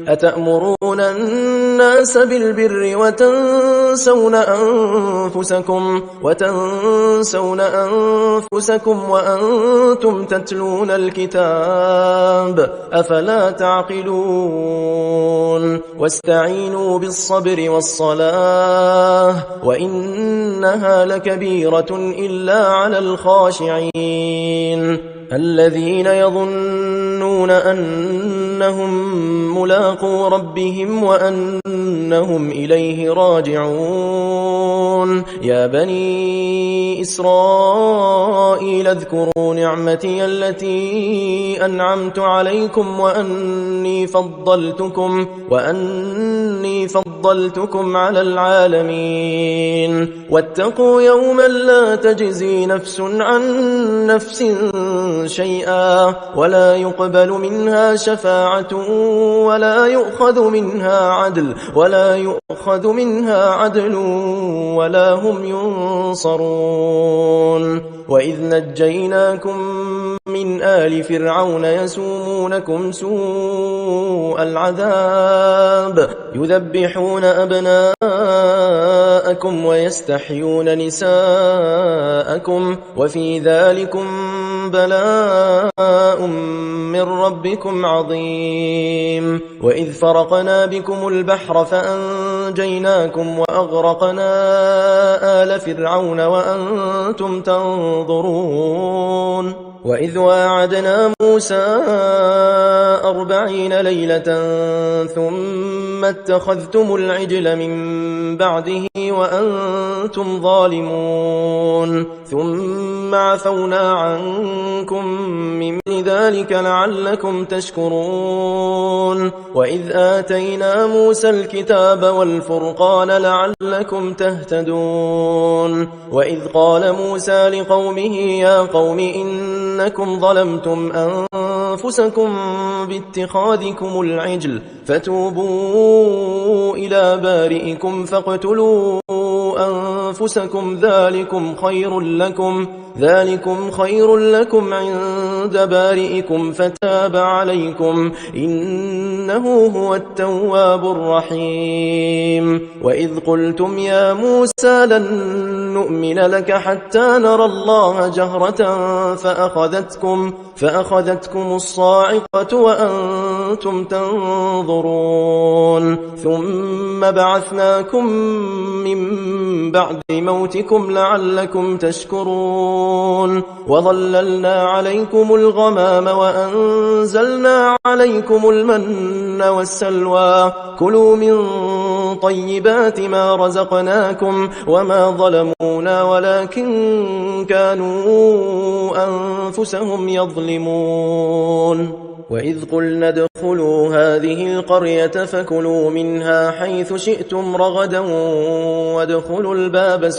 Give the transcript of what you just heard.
أتأمرون الناس بالبر وتنسون أنفسكم وأنتم تتلون الكتاب أفلا تعقلون واستعينوا بالصبر والصلاة وإنها لكبيرة إلا على الخاشعين الذين يظنون أنهم ملاقو ربهم وأنهم إليه راجعون يا بني إسرائيل اذكروا نعمتي التي أنعمت عليكم وأني فضلتكم على العالمين واتقوا يوما لا تجزي نفس عن نفس شيئا ولا يقبل منها شفاعة ولا يؤخذ منها عدل ولا هم ينصرون وإذ نجيناكم من آل فرعون يسومونكم سوء العذاب يذبحون أبناءكم ويستحيون نساءكم وفي ذلكم بلاء من ربكم عظيم وإذ فرقنا بكم البحر فأنجيناكم وأغرقنا آل فرعون وأنتم تنظرون وإذ واعدنا موسى 40 ليلة ثم اتخذتم العجل من بعده وأنتم ظالمون ثم عفونا عنكم من ذلك لعلكم تشكرون وإذ آتينا موسى الكتاب والفرقان لعلكم تهتدون وإذ قال موسى لقومه يا قوم إنكم ظلمتم أنفسكم باتخاذكم العجل فتوبوا إلى بارئكم فاقتلوا أنفسكم ذلكم خير لكم عند بارئكم فتاب عليكم إنه هو التواب الرحيم وإذ قلتم يا موسى لن نؤمن لك حتى نرى الله جهرة فأخذتكم الصاعقة وأنتم تنظرون ثم بعثناكم من بعد موتكم لعلكم تشكرون وظللنا عليكم الغمام وأنزلنا عليكم المن والسلوى كلوا من طيبات ما رزقناكم وما ظلمونا ولكن كانوا أنفسهم يظلمون وإذ قلنا ادخلوا هذه القرية فكلوا منها حيث شئتم رغدا وادخلوا الباب